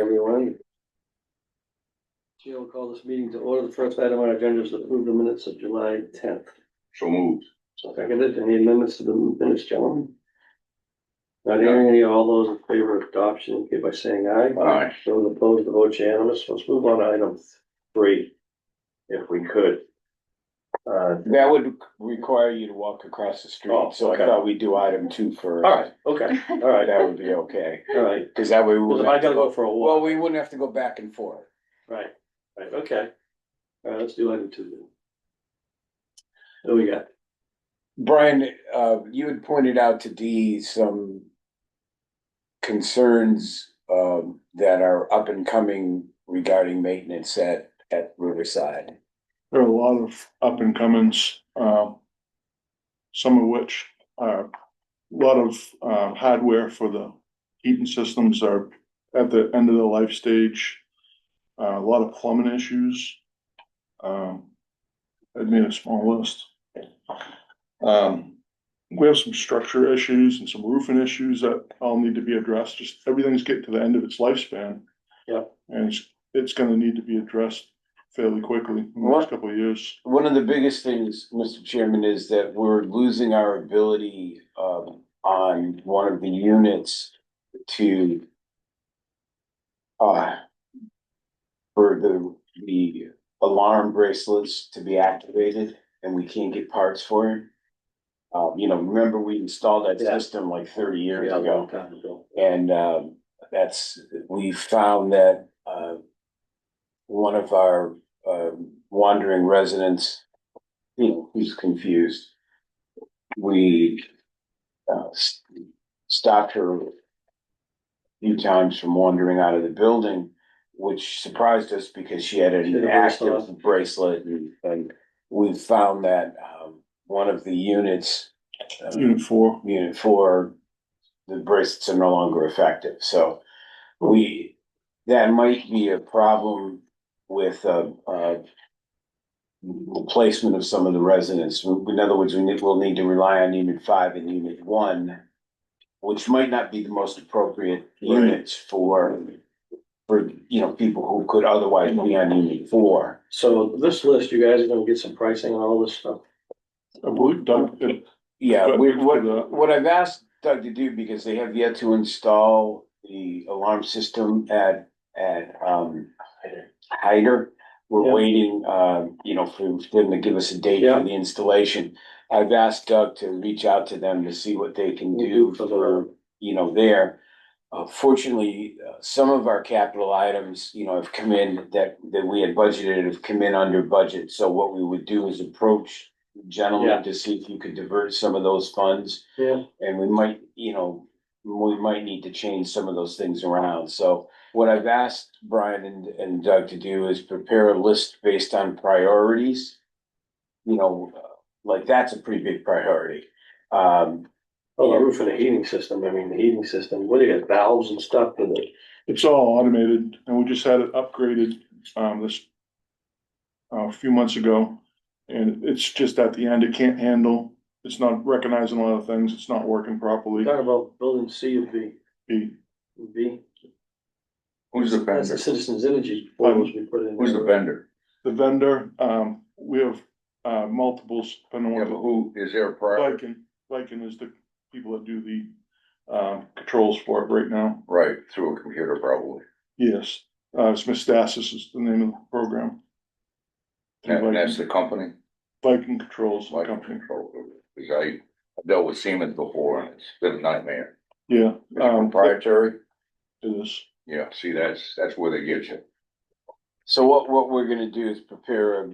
Everyone. Chair will call this meeting to order. The first item on our agenda is to approve the minutes of July 10th. So moved. Seconded. Any amendments to the minutes, gentlemen? Not hearing any. All those in favor of adoption, indicate by saying aye. Aye. Those opposed, the vote unanimous. Let's move on to item 3, if we could. That would require you to walk across the street, Oh, so okay. I thought we'd do item 2 first. All right, okay, all right, That would be okay, all right. cause that way we Because wouldn't if I have to gotta go go, for a well, walk. we wouldn't have to go back and forth. Right, okay. All right, let's do item 2 then. What do we got? Brian, you had pointed out to Dee some concerns, that are up and coming regarding maintenance at Riverside. There are a lot of up and comings, some of which are a lot of hardware for the heating systems are at the end of the life stage. A lot of plumbing issues. I made a small list. We have some structure issues and some roofing issues that all need to be addressed. Just everything's getting to the end of its lifespan. Yep. And it's gonna need to be addressed fairly quickly in the next couple of years. One of the biggest things, Mr. Chairman, is that we're losing our ability, on one of the units to, for the alarm bracelets to be activated, and we can't get parts for it. Remember we installed that Yeah. system like 30 years Yeah, a long ago, time ago. and we found that one of our wandering residents, who's confused. We stopped her a few times from wandering out of the building, which surprised us because she had She had an a active bracelet, and we found that one of the units, Unit 4. Unit 4, the bracelets are no longer effective. So that might be a problem with the placement of some of the residents. In other words, we'll need to rely on Unit 5 and Unit 1, which might not be the most appropriate units for people who could otherwise be on Unit 4. So this list, you guys are gonna get some pricing on all this stuff? I believe Doug did. Yeah, But what I've asked Doug to do, because they have yet to install the alarm system at Hyder. We're Yeah. waiting, for them to give us a date Yeah. for the installation. I've asked Doug to reach out to them to see what they can do for, there. Fortunately, some of our capital items, have come in that we had budgeted have come in under budget. So what we would do is approach the Yeah. gentleman to see if you could divert some of those funds. Yeah. And we might need to change some of those things around. So what I've asked Brian and Doug to do is prepare a list based on priorities. Like that's a pretty big priority. Oh, the roof and the heating system, the heating system, what do you got, valves and stuff with it? It's all automated, and we just had it upgraded, a few months ago. And it's just at the end, it can't handle, it's not recognizing a lot of things, it's not working properly. Talking about building C or B? B. B? Who's the That's the vendor? Citizens Energy photos we put in. Who's the there. vendor? The vendor, we have, multiples, depending Yeah, on but what who, is there a prior? Viking is the people that do the, controls for it right now. Right, through a computer probably. Yes, Smith Stasis is the name of the program. And that's the company, Viking Controls, the like company. control. Because I dealt with Siemens before and it's been a nightmare. Yeah, Is it proprietary? it is. Yeah, see, that's where they get you. So what we're gonna do is prepare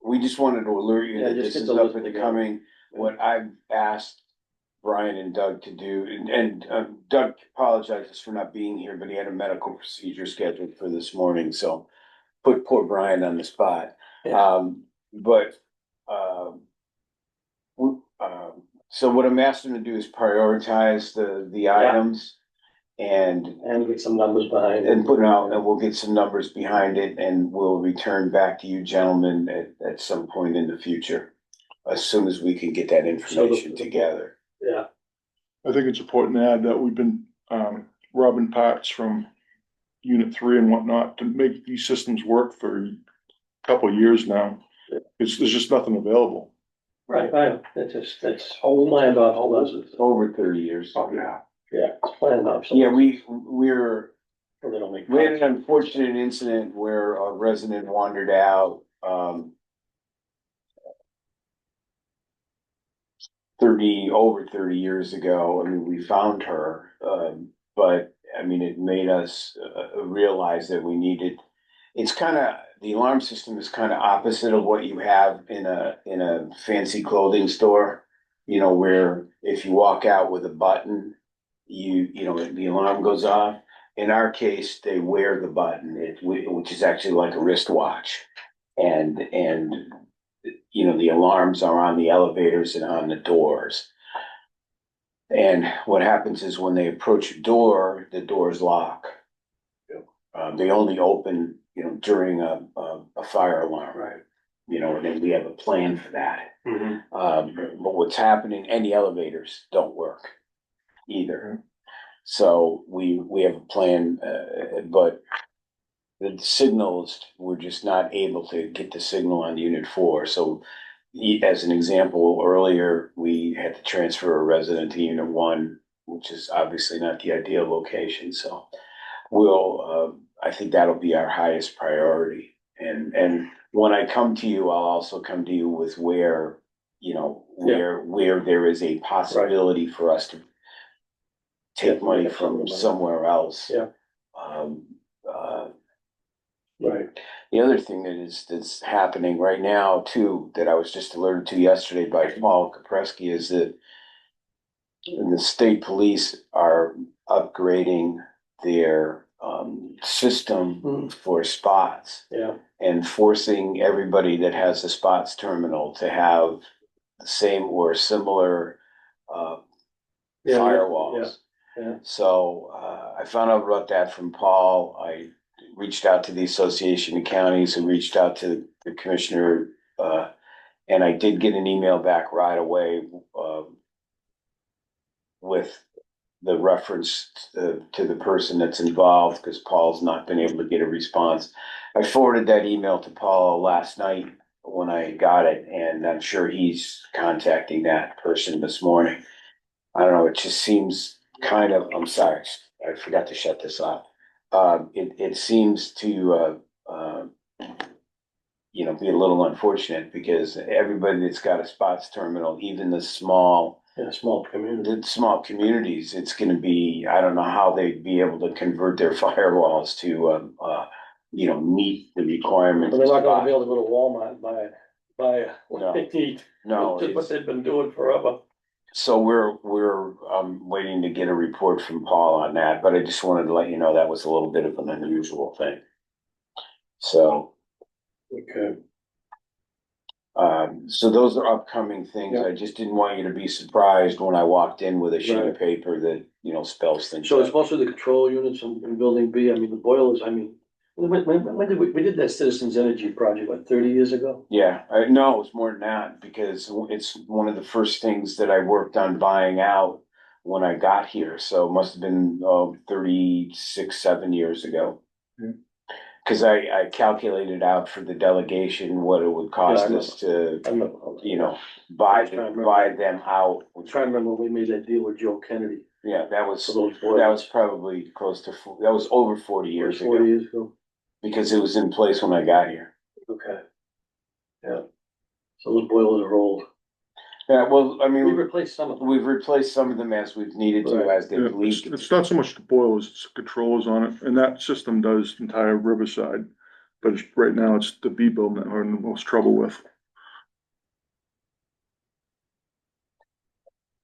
we just wanted to alert you Yeah, that just this get is the up list and together. coming. What I've asked Brian and Doug to do, and Doug apologizes for not being here, but he had a medical procedure scheduled for this morning, so put poor Brian on the spot. Yeah. So what I'm asking them to do is prioritize the items and get some numbers behind it. and put it out, and we'll get some numbers behind it, and we'll return back to you gentlemen at some point in the future. As soon as we can get that information together. Yeah. I think it's important to add that we've been, robbing parts from unit 3 and whatnot to make these systems work for a couple of years now. There's just nothing available. Right, I know, it's whole land on whole houses. Over 30 years. Oh, yeah. Yeah, it's planned off. Yeah, we're, They don't make. we had an unfortunate incident where a resident wandered out, over 30 years ago. I mean, we found her, but I mean, it made us realize that we needed, it's kind of, the alarm system is kind of opposite of what you have in a fancy clothing store, you know, where if you walk out with a button, you know, the alarm goes off. In our case, they wear the button, which is actually like a wristwatch. And you know, the alarms are on the elevators and on the doors. And what happens is when they approach a door, the doors lock. They only open, you know, during a fire alarm. Right. You know, and then we have a plan for that. Mhm. But what's happening, and the elevators don't work either. So we have a plan, but the signals, we're just not able to get the signal on unit 4. So as an example, earlier, we had to transfer a resident to unit 1, which is obviously not the ideal location. So I think that'll be our highest priority. And when I come to you, I'll also come to you with where, you know, where there is a possibility for us to take money from somewhere else. Yeah. Right. The other thing that's happening right now too, that I was just alerted to yesterday by Paul Kapreski, is that the state police are upgrading their system for spots. Yeah. And forcing everybody that has a spots terminal to have the same or similar firewalls. Yeah. So I found out about that from Paul. I reached out to the Association of Counties, who reached out to the commissioner, and I did get an email back right away with the reference to the person that's involved, because Paul's not been able to get a response. I forwarded that email to Paul last night when I got it, and I'm sure he's contacting that person this morning. I don't know, it just seems kind of, I'm sorry, I forgot to shut this off. It seems to, you know, be a little unfortunate, because everybody that's got a spots terminal, even the small communities, it's gonna be, I don't know how they'd be able to convert their firewalls to, you know, meet the requirements. Well, they're not gonna be able to go to Walmart and buy what they need. No, Just what they've been doing forever. so we're waiting to get a report from Paul on that, but I just wanted to let you know that was a little bit of an unusual thing. So, Okay. so those are upcoming things. Yeah. I just didn't want you to be surprised when I walked in with a sheet of paper that, you know, spells things So it's out. mostly the control units in building B. I mean, the boilers, I mean, when did we did that Citizens Energy project, like 30 years ago? Yeah, no, it was more than that, because it's one of the first things that I worked on buying out when I got here. So it must have been 7 years ago. Yeah. Because I calculated out for the delegation what it would cost us to, you know, buy them out. I'm trying to remember when we made that deal with Joe Kennedy. Yeah, that was For those boilers. probably close to, that was over 40 years 40 ago, years ago. because it was in place when I got here. Okay. Yeah. So those boilers are old. Yeah, well, I mean, We replaced some of them. we've replaced some of them as we've needed to, Right. as they've leaked. It's not so much the boilers, it's the controllers on it, and that system does entire Riverside. But right now, it's the B building that we're in the most trouble with.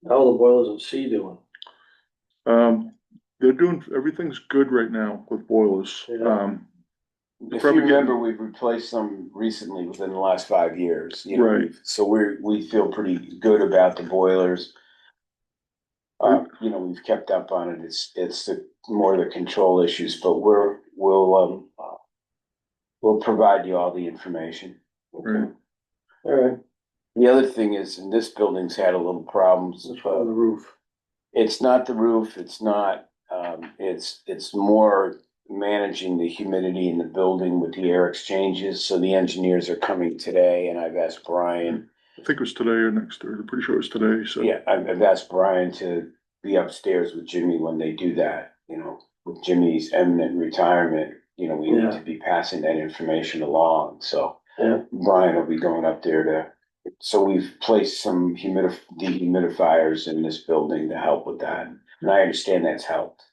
How are the boilers in C doing? They're doing, everything's good right now with boilers. Yeah. If you probably remember, we've replaced some recently within the last 5 years, you know, Right. so we feel pretty good about the boilers. You know, we've kept up on it. It's more the control issues, but we'll provide you all the information. Okay. All right. The other thing is, and this building's had a little problems. What's wrong with the roof? It's not the roof, it's not, it's more managing the humidity in the building with the air exchanges, so the engineers are coming today, and I've asked Brian. I think it was today or next Thursday, I'm pretty sure it was today, so. Yeah, I've asked Brian to be upstairs with Jimmy when they do that, with Jimmy's imminent retirement, we need Yeah. to be passing that information along, so. Yeah. Brian will be going up there so we've placed some dehumidifiers in this building to help with that, and I understand that's helped.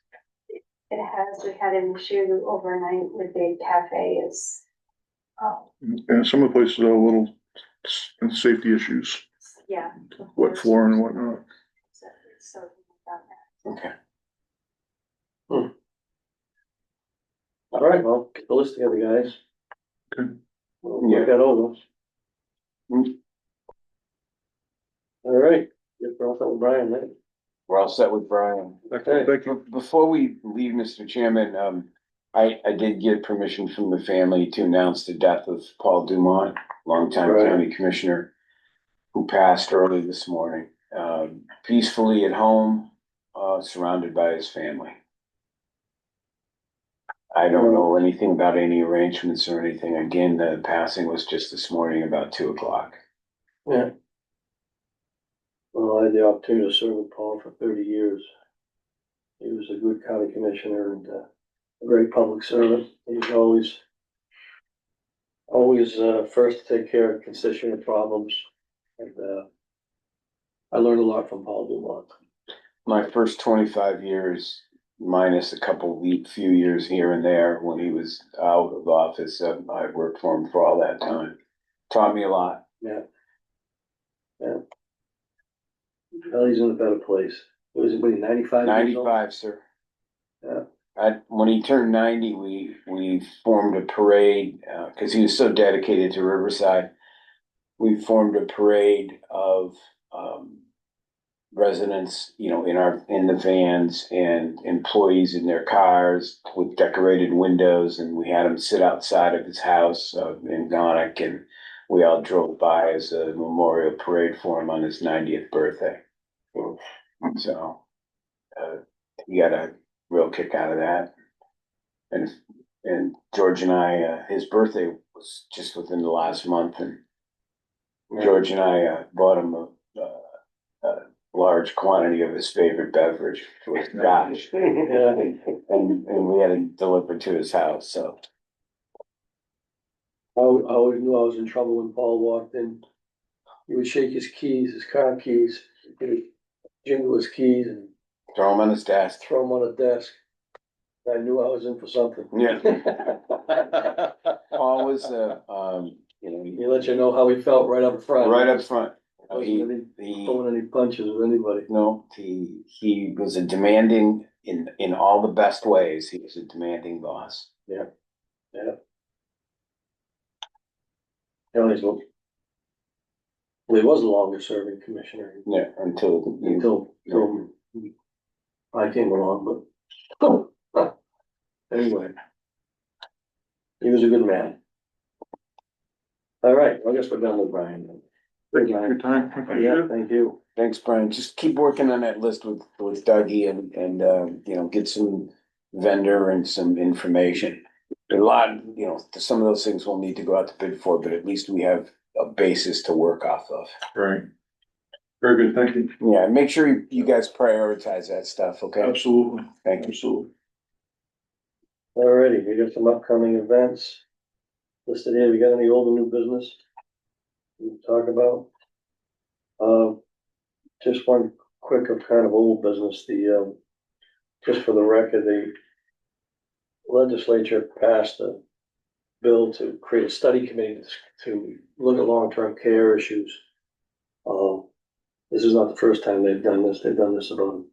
It has, we had an issue overnight with the cafe And some of the places are a little safety issues, yeah. wet floor and whatnot. So, about that. Okay. All right, well, get the list together, guys. Okay. We'll work that over. All right, get off that with Brian then. We're all set with Brian. Okay. Thank you. Before we leave, Mr. Chairman, I did get permission from the family to announce the death of Paul Dumont, longtime Right. county commissioner, who passed early this morning, peacefully at home, surrounded by his family. I don't know anything about any arrangements or anything. Again, the passing was just this morning about 2:00. Yeah. Well, I had the opportunity to serve with Paul for 30 years. He was a good county commissioner and a great public servant. He was always first to take care of constituent problems. And I learned a lot from Paul Dumont. My first 25 years, minus a few years here and there when he was out of office, I worked for him for all that time. Taught me a lot. Yeah. Yeah. Well, he's in a better place. Was he 95 years old? 95, sir. Yeah. When he turned 90, we formed a parade, because he was so dedicated to Riverside. We formed a parade of residents, in the vans and employees in their cars with decorated windows, and we had them sit outside of his house in Gonick, and we all drove by as a memorial parade for him on his 90th birthday. So he got a real kick out of that. And George and I, his birthday was just within the last month, and George and I bought him a large quantity of his favorite beverage, which was Scotch, Yeah. and we had it delivered to his house. So I always knew I was in trouble when Paul walked in. He would shake his keys, his car keys, he would jingle his keys and throw him on his desk. throw them on a desk. I knew I was in for something. Yeah. Paul was, He let you know how he felt right up front. right up front. Wasn't He pulling any punches with anybody. No, he was a demanding in all the best ways. He was a demanding boss. Yeah. Yeah. Well, he was the longest serving commissioner Yeah, until I came along, but anyway. He was a good man. All right, I guess we're done with Brian then. Thank you for your time. I appreciate Yeah, it. thank you. Thanks, Brian. Just keep working on that list with Dougie and get some vendor and some information. A lot, some of those things we'll need to go out to bid for, but at least we have a basis to work off of. Right. Very good, thank you. Yeah, make sure you guys prioritize that stuff, okay? Absolutely, Thank you. absolutely. Alrighty, we got some upcoming events listed here. We got any old or new business we can talk about? Just one quick of kind of old business, just for the record, the legislature passed a bill to create a study committee to look at long-term care issues. This is not the first time they've done this. They've done this about a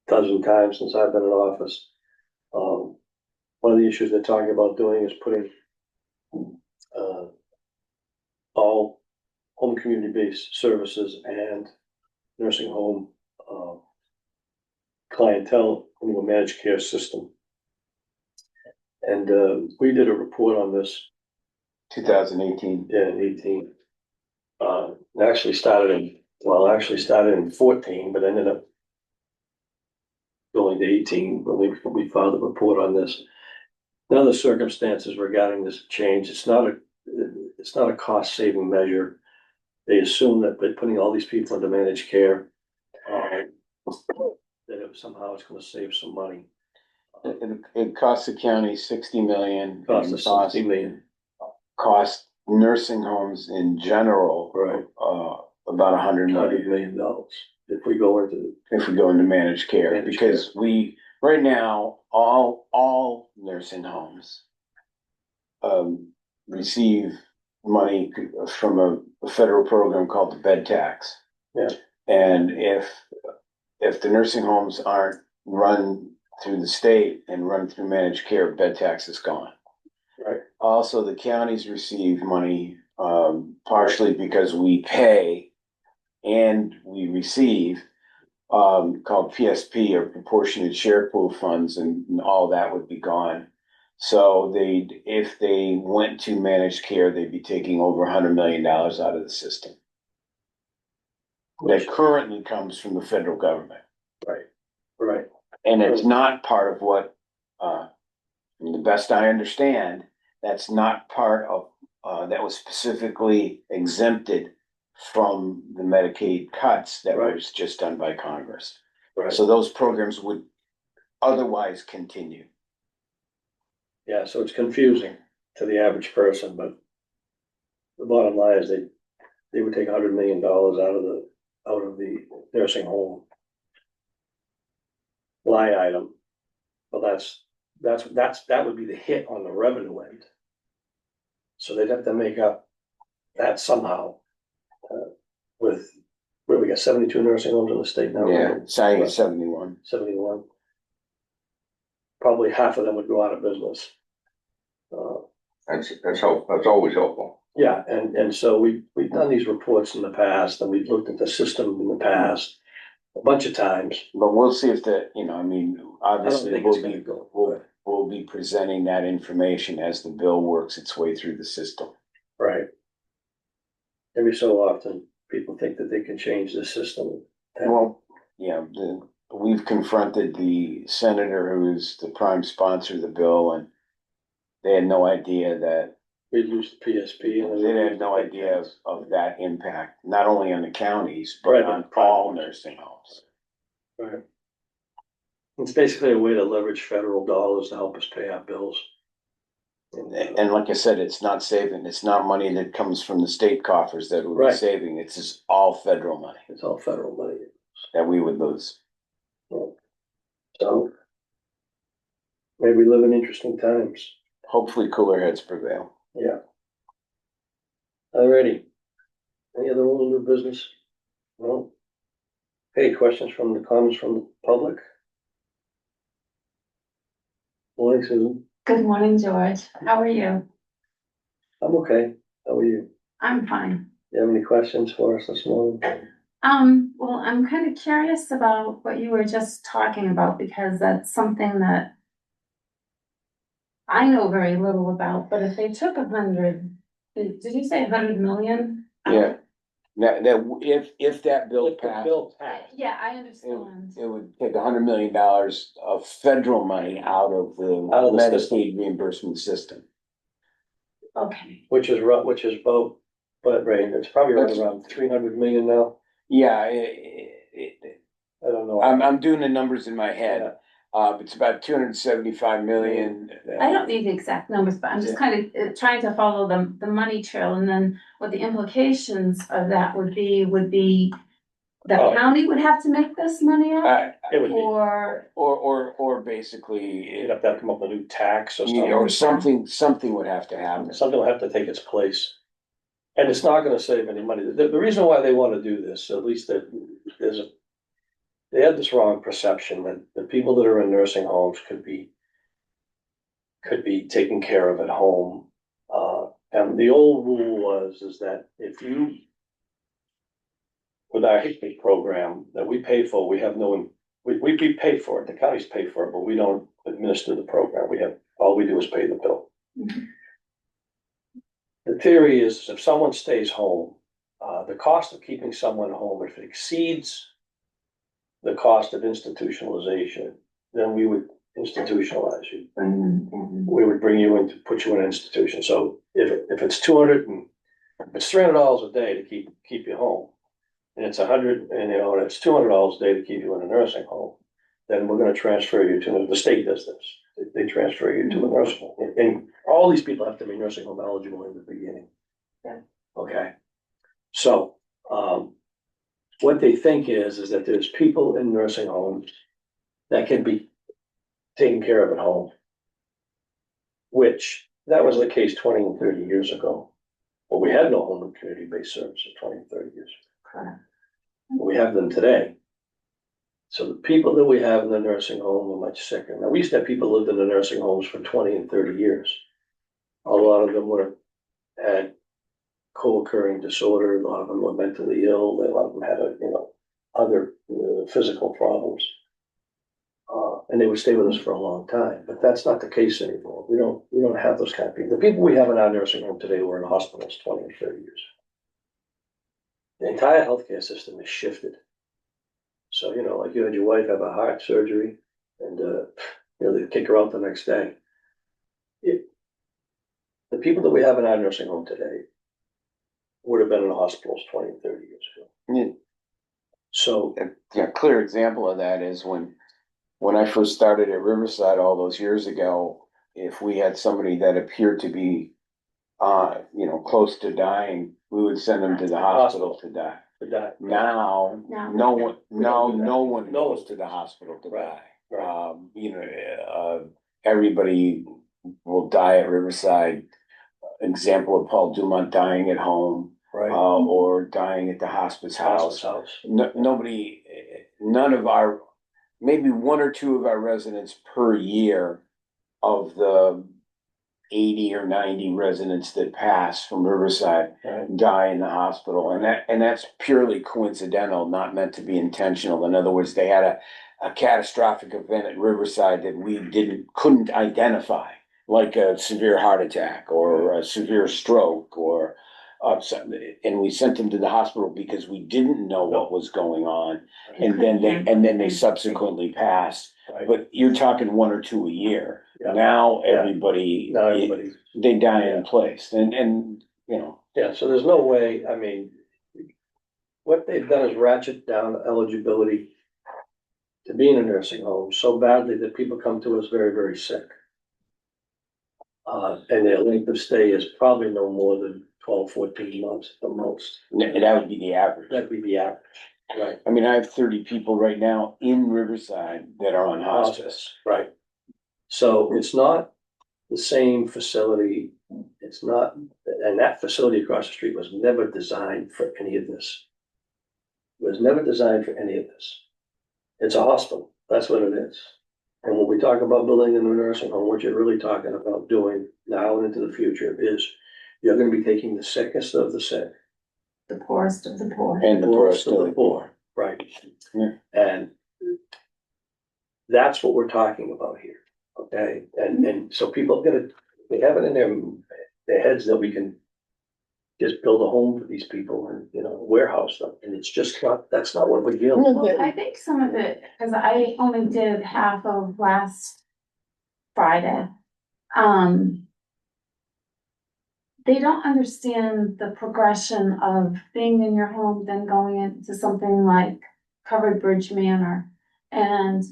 dozen times since I've been in office. One of the issues they're talking about doing is putting all home community-based services and nursing home clientele into a managed care system. And we did a report on this 2018. in 18. Actually started in 14, but ended up going to 18 when we filed a report on this. None of the circumstances regarding this change, it's not a cost saving measure. They assume that by putting all these people into managed care, that somehow it's gonna save some money. It costs the county 60 million. Cost and us 60 million. Cost nursing homes in general. Right. About $100 $100 million million if we go into. if we go into managed care, Managed because we, right now, all nursing homes receive money from a federal program called the bed tax. Yeah. And if the nursing homes aren't run through the state and run through managed care, bed tax is gone. Right. Also, the counties receive money, partially because we pay and we receive, called PSP, or proportionate share pool funds, and all that would be gone. So if they went to managed care, they'd be taking over $100 million out of the system. That currently comes from the federal government. Right, right. And it's not part of what, from the best I understand, that's not part of, that was specifically exempted from the Medicaid cuts that Right. was just done by Congress. Right. So those programs would otherwise continue. Yeah, so it's confusing to the average person, but the bottom line is they would take $100 million out of the nursing home line item. Well, that would be the hit on the revenue end. So they'd have to make up that somehow, with, where we got 72 nursing homes in the state now. Yeah, right? saying it's 71. 71. Probably half of them would go out of business. That's always helpful. Yeah, and so we've done these reports in the past, and we've looked at the system in the past a bunch of times. But we'll see if the, I mean, I don't obviously think it's gonna go. we'll be presenting that information as the bill works its way through the system. Right. Every so often, people think that they can change the system. Well, yeah, we've confronted the senator who is the prime sponsor of the bill, and they had no idea that, We lose the PSP. And they had no idea of that impact, not only on the counties, but Right, on but all nursing homes. Right. It's basically a way to leverage federal dollars to help us pay our bills. And like I said, it's not saving, it's not money that comes from the state coffers that we'll be Right. saving, it's just all federal money It's all federal money. that we would lose. So maybe we live in interesting times. Hopefully cooler heads prevail. Yeah. Alrighty. Any other old new business? No? Hey, questions from the comments from the public? Morning, Susan. Good morning, George. How are you? I'm okay. How are you? I'm fine. You have any questions for us this morning? Well, I'm kind of curious about what you were just talking about, because that's something that I know very little about, but if they took 100, did you say 100 million? Yeah. Now, if that bill If the passed, bill passed. Yeah, I understand. it would take $100 million of federal money out of the Medicaid reimbursement system. Okay, Which is about, but right, it's probably right around 300 million now. Yeah, I don't know. I'm doing the numbers in my head. Yeah. It's about 275 million. I don't need the exact numbers, but I'm just kind of trying to follow the money trail, and then what the implications of that would be the county would have to make this money up, It would be, Or basically, you'd have to come up with a new tax or something. or something would have to happen. Something will have to take its place. And it's not gonna save any money. The reason why they wanna do this, at least they had this wrong perception that the people that are in nursing homes could be taken care of at home. And the old rule is that if you, with our HICMI program that we pay for, we have we pay for it, the counties pay for it, but we don't administer the program. All we do is pay the bill. Mhm. The theory is if someone stays home, the cost of keeping someone home, if it exceeds the cost of institutionalization, then we would institutionalize you. Mhm. We would bring you in to put you in an institution. So if it's if it's $300 a day to keep you home, and it's and it's $200 a day to keep you in a nursing home, then we're gonna transfer you to, the state does this. They transfer you to a nursing home. And all these people have to be nursing home eligible in the beginning. Yeah. Okay, so, what they think is that there's people in nursing homes that can be taken care of at home. Which, that was the case 20 and 30 years ago. Well, we had no home and community-based services 20 and 30 years ago. Correct. We have them today. So the people that we have in the nursing home are much sicker. Now, we used to have people lived in the nursing homes for 20 and 30 years. A lot of them had co-occurring disorders, a lot of them were mentally ill, a lot of them had, other physical problems. And they would stay with us for a long time, but that's not the case anymore. We don't have those kind of people. The people we have in our nursing home today were in hospitals 20 and 30 years. The entire healthcare system has shifted. So, like you had your wife have a heart surgery and, they kick her out the next day. The people that we have in our nursing home today would have been in hospitals 20 and 30 years ago. Yeah. So, A clear example of that is when I first started at Riverside all those years ago, if we had somebody that appeared to be, close to dying, we would send them to the hospital to die. for that. Now, Now. no one No. goes to the hospital to Right, die. right. Everybody will die at Riverside. Example of Paul Dumont dying at home, Right. or dying at the hospice house. None of our, maybe one or two of our residents per year of the 80 or 90 residents that pass from Riverside Right. die in the hospital. And that's purely coincidental, not meant to be intentional. In other words, they had a catastrophic event at Riverside that we couldn't identify, like a severe heart attack or a severe stroke or and we sent them to the hospital because we didn't know what was going on. And then they subsequently passed. Right. But you're talking one or two a year. Yeah. Now Yeah. everybody, Now everybody's, they die Yeah. in place and. yeah, so there's no way, what they've done is ratchet down eligibility to be in a nursing home so badly that people come to us very, very sick. And their length of stay is probably no more than 12, 14 months at the most. That would be the average. That'd be the average, right? I mean, I have 30 people right now in Riverside that are on hospice. Right. So it's not the same facility. It's not, and that facility across the street was never designed for any of this. It was never designed for any of this. It's a hospital. That's what it is. And when we talk about building a new nursing home, what you're really talking about doing now and into the future is you're gonna be taking the sickest of the sick. The poorest of the poor. And the Poorest poorest of the poor, right? Yeah. And that's what we're talking about here, okay? And so people they have it in their heads that we can just build a home for these people and, warehouse them, and it's just not, that's not what we're dealing with. Well, I think some of it, cause I only did half of last Friday. They don't understand the progression of being in your home, then going into something like Covered Bridge Manor and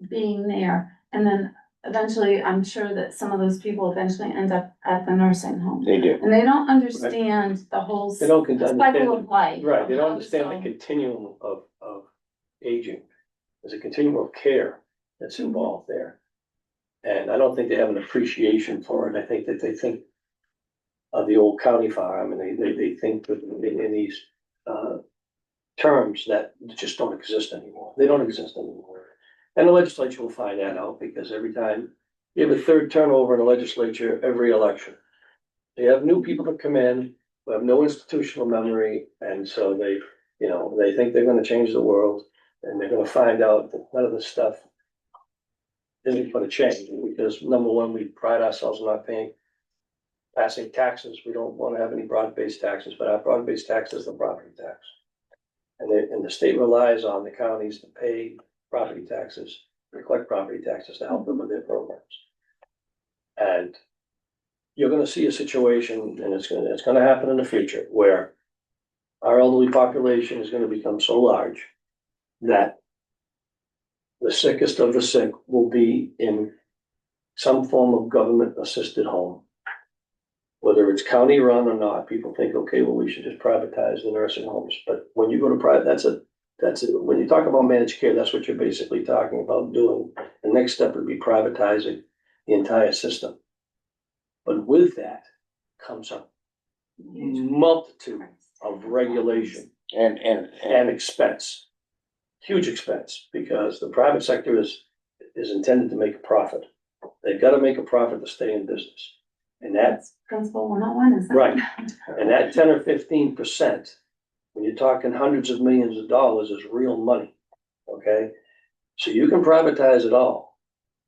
being there. And then eventually, I'm sure that some of those people eventually end up at the nursing home. They do. And they don't understand the whole They don't cycle understand, of life. right, they of don't how understand so- the continuum of aging. There's a continuum of care that's involved there. And I don't think they have an appreciation for it. I think that they think of the old county farm and they think that in these terms that just don't exist anymore. They don't exist anymore. And the legislature will find that out because every time you have a third turnover in the legislature, every election. They have new people that come in who have no institutional memory, and so they think they're gonna change the world, and they're gonna find out that none of this stuff isn't gonna change, because number one, we pride ourselves on not passing taxes. We don't wanna have any broad-based taxes, but our broad-based tax is the property tax. And the state relies on the counties to pay property taxes they collect property taxes to help them with their programs. And you're gonna see a situation, and it's gonna happen in the future, where our elderly population is gonna become so large that the sickest of the sick will be in some form of government assisted home. Whether it's county run or not, people think, okay, well, we should just privatize the nursing homes, but when you go to private, that's it. When you talk about managed care, that's what you're basically talking about doing. The next step would be privatizing the entire system. But with that comes a multitude of regulation and expense. Huge expense, because the private sector is intended to make a profit. They've got to make a profit to stay in business. And that's Principle 101 is that. right. And that 10 or 15%, when you're talking hundreds of millions of dollars, is real money. Okay? So you can privatize it all,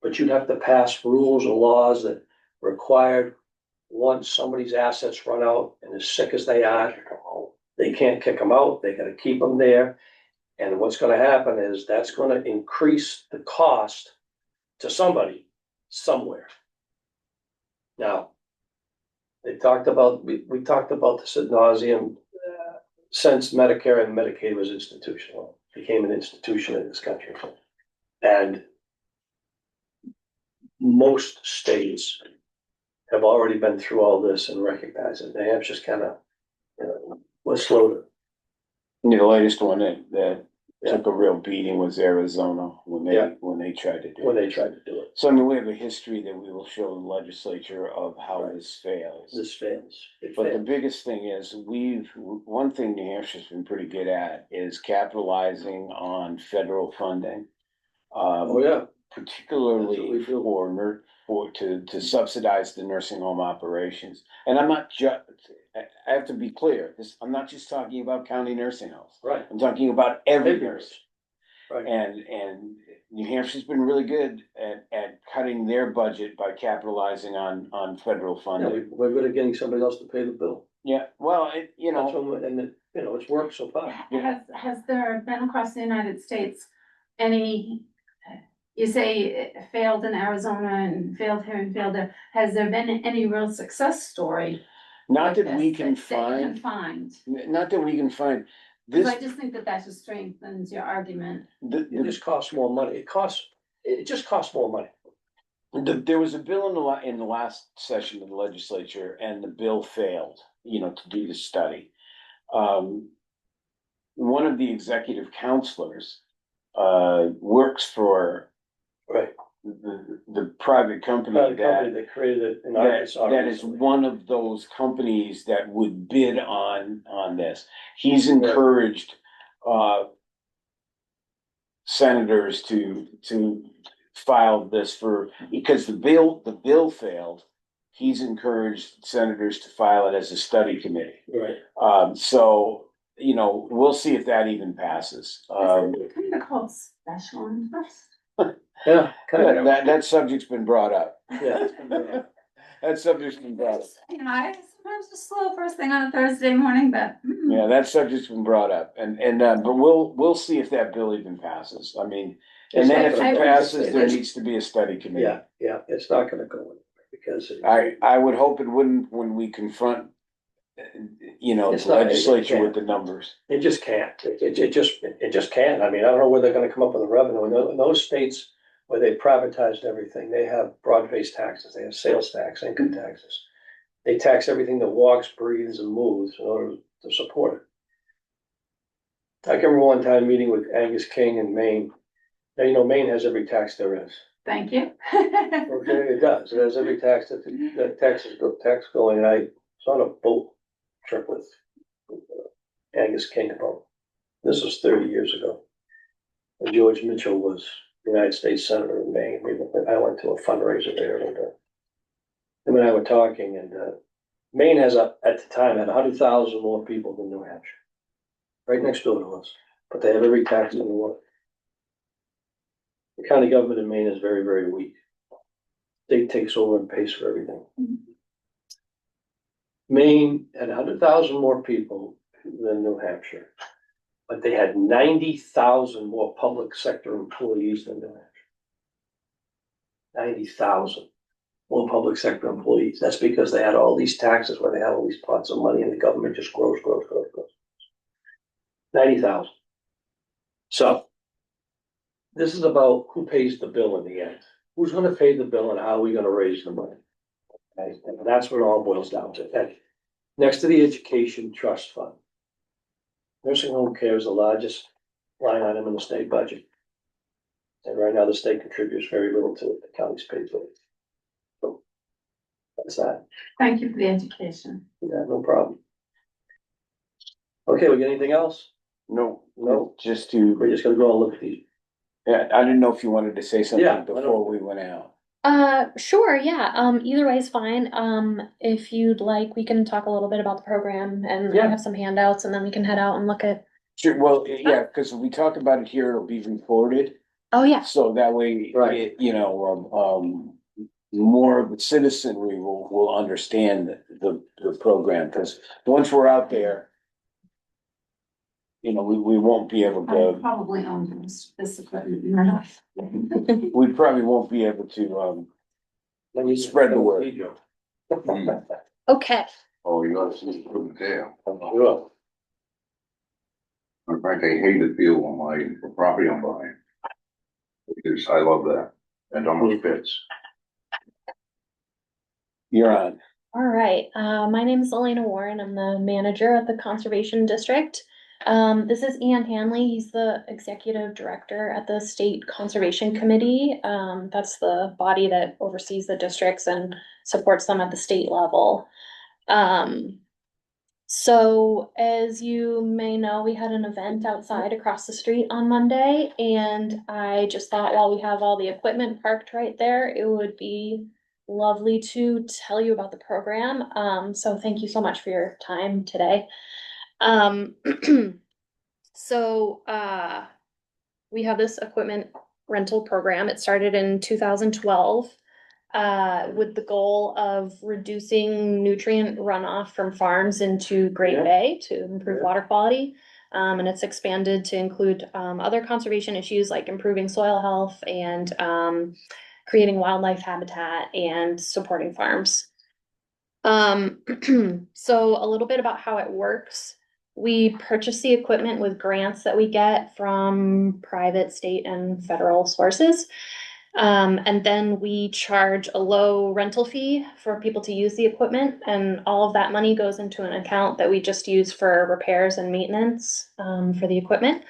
but you'd have to pass rules and laws that required once somebody's assets run out, and as sick as they are, they can't kick them out. They got to keep them there. And what's going to happen is that's going to increase the cost to somebody somewhere. Now, we talked about this ad nauseum since Medicare and Medicaid was institutional, became an institution in this country. And most states have already been through all this and recognize it. New Hampshire's kind of, was slow to. The latest one that took a real beating was Arizona when they tried to do it. So I mean, we have a history that we will show the legislature of how this fails. This fails. But the biggest thing is one thing New Hampshire's been pretty good at is capitalizing on federal funding. Particularly to subsidize the nursing home operations. And I'm not I have to be clear, I'm not just talking about county nursing homes. Right. I'm talking about every nurse. Right. And New Hampshire's been really good at cutting their budget by capitalizing on federal funding. Yeah, we're good at getting somebody else to pay the bill. Yeah, well, it's worked so far. Has there been across the United States any, you say it failed in Arizona and failed here and failed there, has there been any real success story? Not like that we this can that you find. Not that we can find. Because I just think that just strengthens your argument. It just costs more money. It just costs more money. There was a bill in the last session of the legislature, and the bill failed, to do the study. One of the executive counselors works for the private company that created it in Arkansas. That is one of those companies that would bid on this. He's encouraged senators to file this because the bill failed. He's encouraged senators to file it as a study committee. Right. So we'll see if that even passes. Kind of called special interest. Yeah, that subject's been brought up. Yeah, it's been brought up. That subject's been brought up. I sometimes just slow first thing on a Thursday morning, but. Yeah, that subject's been brought up, and but we'll see if that bill even passes. I mean, and then if it passes, there needs to be a study committee. Yeah, it's not going to go anywhere because I would hope it wouldn't when we confront, the legislature with the numbers. It just can't. It just can't. I mean, I don't know where they're going to come up with the revenue. In those states where they privatized everything, they have broad-based taxes. They have sales tax, income taxes. They tax everything that walks, breathes, and moves in order to support it. I can remember one time meeting with Angus King in Maine. Now, Maine has every tax there is. Thank you. Okay, it does. It has every tax tax going. And I was on a boat trip with Angus King this was 30 years ago. And George Mitchell was United States Senator in Maine. I went to a fundraiser there, and him and I were talking, and Maine at the time had 100,000 more people than New Hampshire, right next door to us, but they have every tax in the world. The county government in Maine is very, very weak. State takes over and pays for everything. Maine had 100,000 more people than New Hampshire, but they had 90,000 more public sector employees than New Hampshire. 90,000 more public sector employees. That's because they had all these taxes where they had all these pots of money and the government just grows. 90,000. So this is about who pays the bill in the end. Who's gonna pay the bill and how are we gonna raise the money? Okay, and that's what it all boils down to. And next to the education trust fund, nursing home care is the largest line item in the state budget. And right now, the state contributes very little to it, the counties pay for it. So that's that. Thank you for the education. Yeah, no problem. Okay, we got anything else? No, No. just to, We're just gonna go and look at these. yeah, I didn't know if you wanted to say Yeah, something I don't- before we went out. Sure, yeah, either way is fine. If you'd like, we can talk a little bit about the program and Yeah. I have some handouts and then we can head out and look at. Sure, well, yeah, because if we talk about it here, it'll be recorded, Oh, yeah, so that way, Right. you know, more of the citizenry will understand the program, because once we're out there, you know, we won't be able I to, probably own this equipment enough. we probably won't be able to, Then you Spread the word. okay. Oh, you gotta see, put it there. Sure. In fact, I hate the deal on my property I'm buying. Because I love that. It almost fits. you're on. All right, my name is Elena Warren. I'm the manager at the Conservation District. This is Ian Hanley. He's the executive director at the State Conservation Committee. That's the body that oversees the districts and supports them at the state level. So as you may know, we had an event outside across the street on Monday, and I just thought while we have all the equipment parked right there, it would be lovely to tell you about the program. So thank you so much for your time today. Um, we have this equipment rental program. It started in 2012 with the goal of reducing nutrient runoff from farms into Great Yeah. Bay to improve Yeah. water quality. And it's expanded to include other conservation issues like improving soil health and creating wildlife habitat and supporting farms. So a little bit about how it works. We purchase the equipment with grants that we get from private, state, and federal sources. And then we charge a low rental fee for people to use the equipment, and all of that money goes into an account that we just use for repairs and maintenance for the equipment.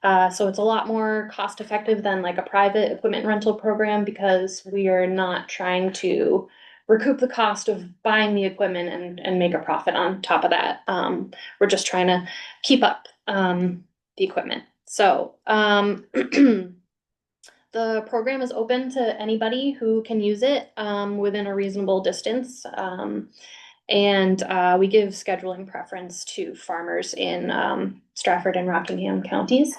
So it's a lot more cost effective than like a private equipment rental program because we are not trying to recoup the cost of buying the equipment and make a profit on top of that. We're just trying to keep up the equipment. So the program is open to anybody who can use it within a reasonable distance. And we give scheduling preference to farmers in Strafford and Rockingham counties.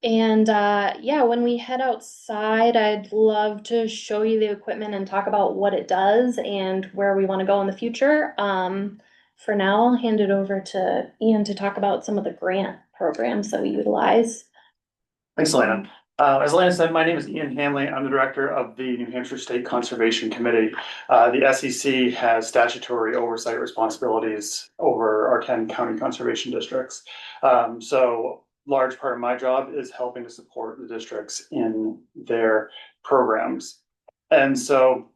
Yeah, when we head outside, I'd love to show you the equipment and talk about what it does and where we want to go in the future. For now, I'll hand it over to Ian to talk about some of the grant programs that we utilize. Thanks, Elena. As Elena said, my name is Ian Hanley. I'm the director of the New Hampshire State Conservation Committee. The SEC has statutory oversight responsibilities over our 10 county conservation districts. So large part of my job is helping to support the districts in their programs. And so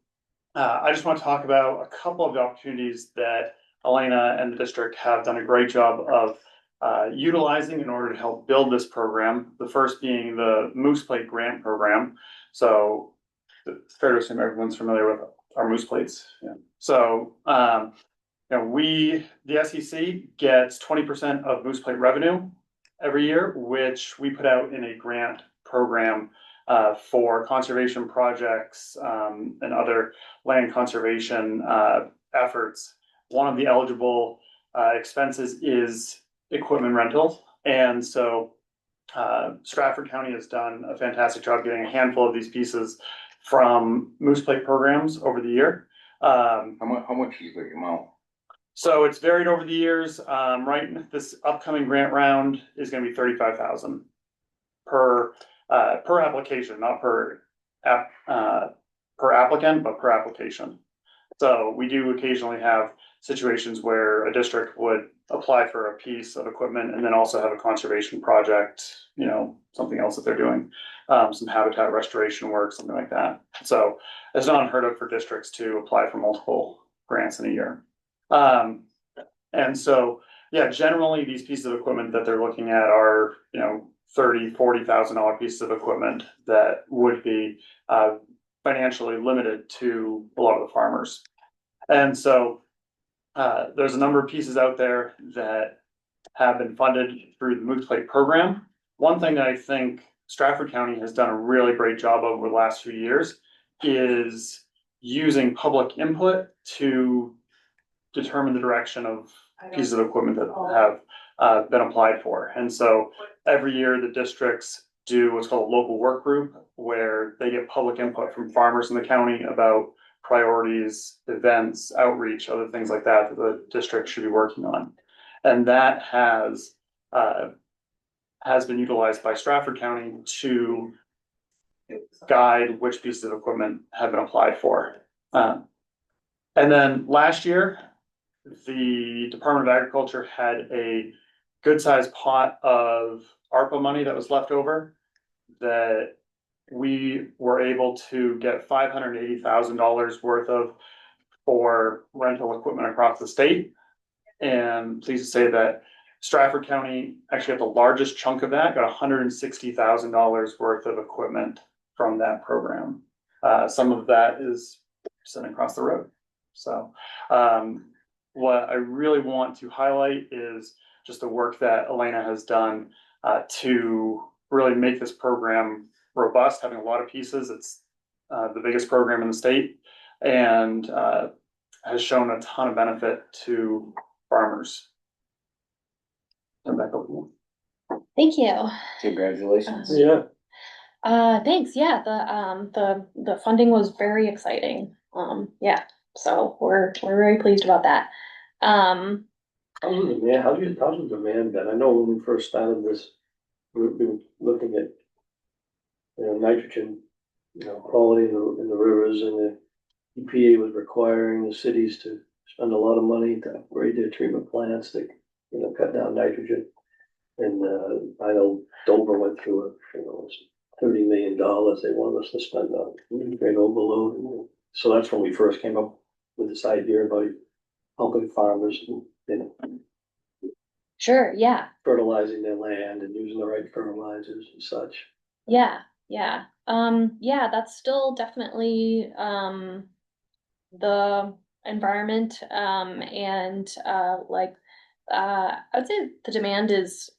I just want to talk about a couple of the opportunities that Elena and the district have done a great job of utilizing in order to help build this program. The first being the Moose Plate Grant Program. So it's fair to assume everyone's familiar with our moose plates. Yeah. So, the SEC gets 20% of Moose Plate revenue every year, which we put out in a grant program for conservation projects and other land conservation efforts. One of the eligible expenses is equipment rental. And so Strafford County has done a fantastic job getting a handful of these pieces from Moose Plate programs over the year. How much is the amount? So it's varied over the years. Right, this upcoming grant round is gonna be $35,000 per per application, not per per applicant, but per application. So we do occasionally have situations where a district would apply for a piece of equipment and then also have a conservation project, you know, something else that they're doing. Some habitat restoration work, something like that. So it's not unheard of for districts to apply for multiple grants in a year. And so, yeah, generally these pieces of equipment that they're looking at are, you know, $30,000-$40,000 pieces of equipment that would be financially limited to a lot of the farmers. And so there's a number of pieces out there that have been funded through the Moose Plate program. One thing that I think Strafford County has done a really great job of over the last few years is using public input to determine the direction of pieces of equipment that have been applied for. And so every year the districts do what's called a local work group, where they get public input from farmers in the county about priorities, events, outreach, other things like that that the district should be working on. And that has been utilized by Strafford County to guide which pieces of equipment have been applied for. And then last year, the Department of Agriculture had a good sized pot of ARPA money that was left over that we were able to get $580,000 worth of for rental equipment across the state. And pleased to say that Strafford County actually got the largest chunk of that, got $160,000 worth of equipment from that program. Some of that is sitting across the road. So what I really want to highlight is just the work that Elena has done to really make this program robust, having a lot of pieces. It's the biggest program in the state and has shown a ton of benefit to farmers. And back over to you. Thank you. Congratulations. Yeah, Thanks. Yeah, the funding was very exciting. Yeah, so we're very pleased about that. how's the demand, how's the demand been? I know when we first started this, we've been looking at, you know, nitrogen, you know, quality in the rivers, and the EPA was requiring the cities to spend a lot of money to upgrade their treatment plants to, you know, cut down nitrogen. And I know Dover went through it, you know, it's $30 million they wanted us to spend on great overload. So that's when we first came up with this idea about helping farmers, and, you know, Sure. Yeah. fertilizing their land and using the right fertilizers and such. Yeah. Yeah. Yeah. That's still definitely the environment. And like I would say the demand is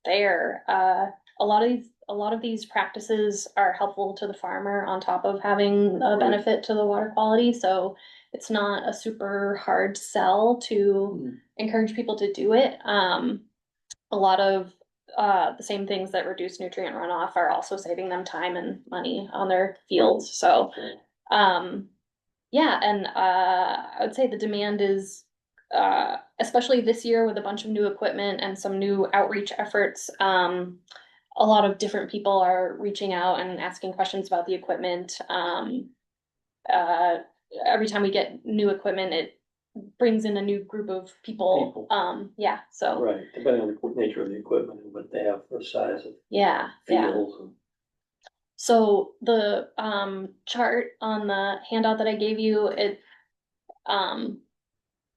there. A lot of these practices are helpful to the farmer on top of having a benefit to the water quality. So it's not a super hard sell to encourage people to do it. A lot of the same things that reduce nutrient runoff are also saving them time and money on their fields. So yeah, and I would say the demand is especially this year with a bunch of new equipment and some new outreach efforts. A lot of different people are reaching out and asking questions about the equipment. Every time we get new equipment, it brings in a new group of people. Yeah, so. Right, depending on the nature of the equipment and what they have for size of Yeah, yeah. fields. And So the chart on the handout that I gave you, it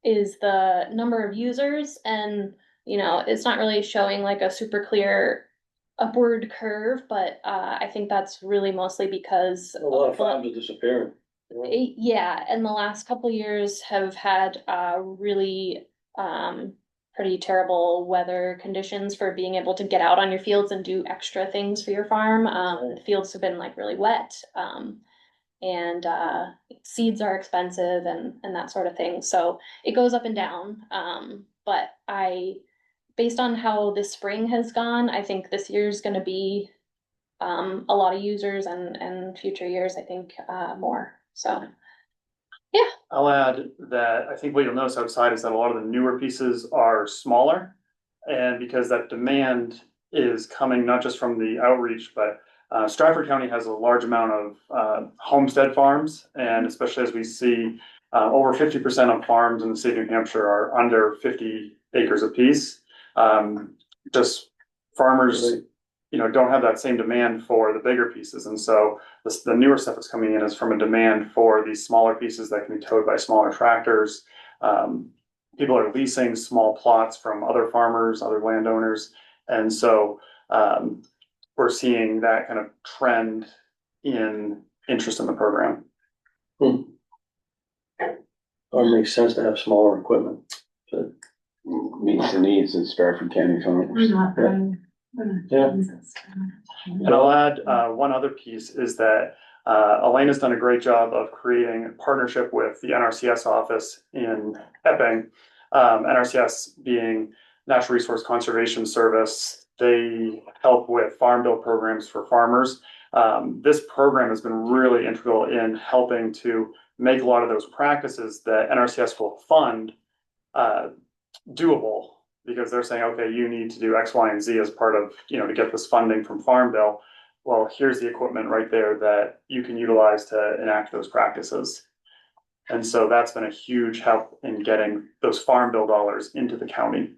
is the number of users, and you know, it's not really showing like a super clear upward curve, but I think that's really mostly because a lot of farms are disappearing. You know? yeah, and the last couple years have had really pretty terrible weather conditions for being able to get out on your fields and do extra things for your farm. The fields have been like really wet, and seeds are expensive and that sort of thing. So it goes up and down. But based on how this spring has gone, I think this year's going to be a lot of users, and future years, I think more. So yeah. I'll add that I think what you'll notice outside is that a lot of the newer pieces are smaller. And because that demand is coming not just from the outreach, but Strafford County has a large amount of homestead farms, and especially as we see over 50% of farms in the state of New Hampshire are under 50 acres apiece. Just farmers, don't have that same demand for the bigger pieces, and so the newer stuff that's coming in is from a demand for these smaller pieces that can be towed by smaller tractors. People are leasing small plots from other farmers, other landowners, and so we're seeing that kind of trend in interest in the program. Or it makes sense to have smaller equipment. So, Meets the needs of Strafford County farmers. We're not, Yeah. And I'll add one other piece is that Elaine has done a great job of creating a partnership with the NRCS office in Epping. NRCS being Natural Resource Conservation Service, they help with farm bill programs for farmers. This program has been really integral in helping to make a lot of those practices that NRCS will fund doable, because they're saying, okay, you need to do X, Y, and Z as part of, to get this funding from Farm Bill. Well, here's the equipment right there that you can utilize to enact those practices. And so that's been a huge help in getting those Farm Bill dollars into the county.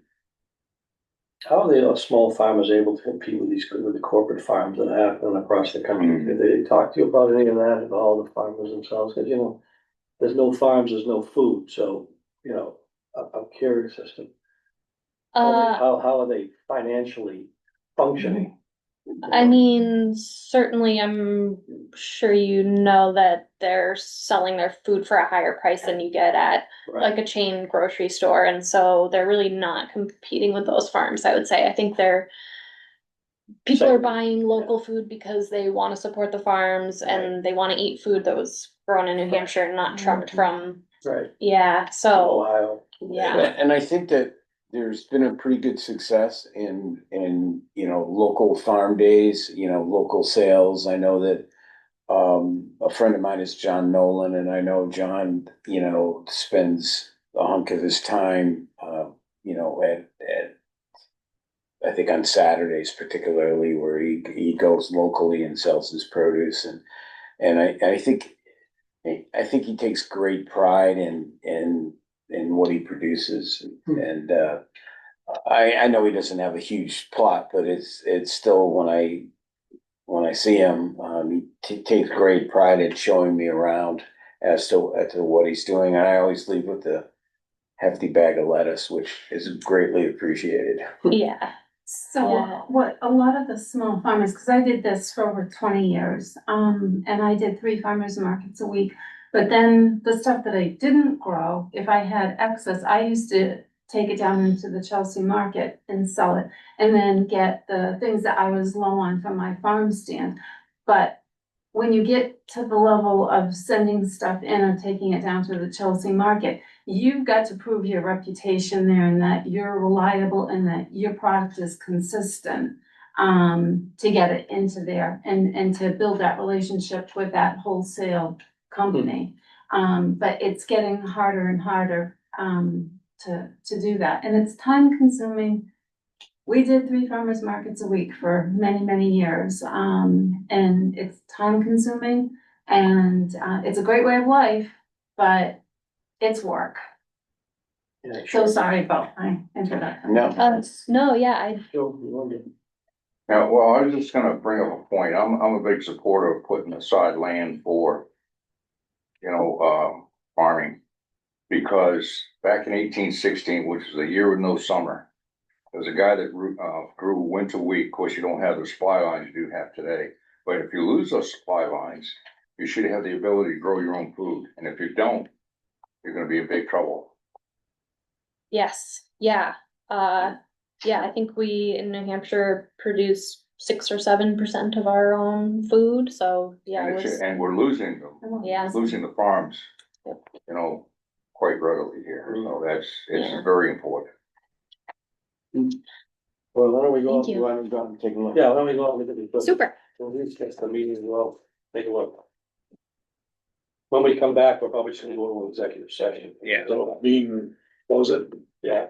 how are the small farmers able to compete with with the corporate farms that are happening across the country? Did they talk to you about any of that, about all the farmers themselves? Because, there's no farms, there's no food, so, I'm curious as to how are they financially functioning? I mean, certainly I'm sure that they're selling their food for a higher price than you get at Right. like a chain grocery store, and so they're really not competing with those farms, I would say. I think people are Same. buying local food because they want to support the farms and they want to eat food that was grown in New Hampshire and not trucked from, Right. yeah, so, Ohio. yeah. And I think that there's been a pretty good success in, local farm days, local sales. I know that, a friend of mine is John Nolan, and I know John, spends a hunk of his time, at I think on Saturdays particularly, where he goes locally and sells his produce, and I think he takes great pride in what he produces, and I know he doesn't have a huge plot, but it's still when I see him, he takes great pride in showing me around as to what he's doing, and I always leave with a hefty bag of lettuce, which is greatly appreciated. Yeah. So Yeah. what a lot of the small farmers, because I did this for over 20 years, and I did 3 farmers markets a week. But then the stuff that I didn't grow, if I had excess, I used to take it down into the Chelsea market and sell it, and then get the things that I was low on from my farm stand. But when you get to the level of sending stuff in or taking it down to the Chelsea market, you've got to prove your reputation there and that you're reliable and that your product is consistent, to get it into there and to build that relationship with that wholesale company. But it's getting harder and harder, to do that, and it's time consuming. We did 3 farmers markets a week for many, many years, and it's time consuming, and it's a great way of life, but it's work. Yeah, So sure. sorry about my introduction. No. No, yeah, Joe, you wanted to- Now, well, I was just gonna bring up a point. I'm a big supporter of putting aside land for, farming. Because back in 1816, which was a year with no summer, there was a guy that grew winter wheat. Of course, you don't have the supply lines you do have today. But if you lose those supply lines, you should have the ability to grow your own food. And if you don't, you're gonna be in big trouble. yes, yeah. I think we in New Hampshire produce 6 or 7% of our own food, so yeah. And we're losing them. Yeah. Losing the farms, Yep. quite readily here. So it's Yeah. very important. Well, why don't we go, Thank you. why don't we go and take a look? Yeah, why don't we go and look at the equipment? Super. We'll at least get the meeting as well, take a look. When we come back, we're probably just gonna go to an executive session. Yeah. So being, what was it? Yeah,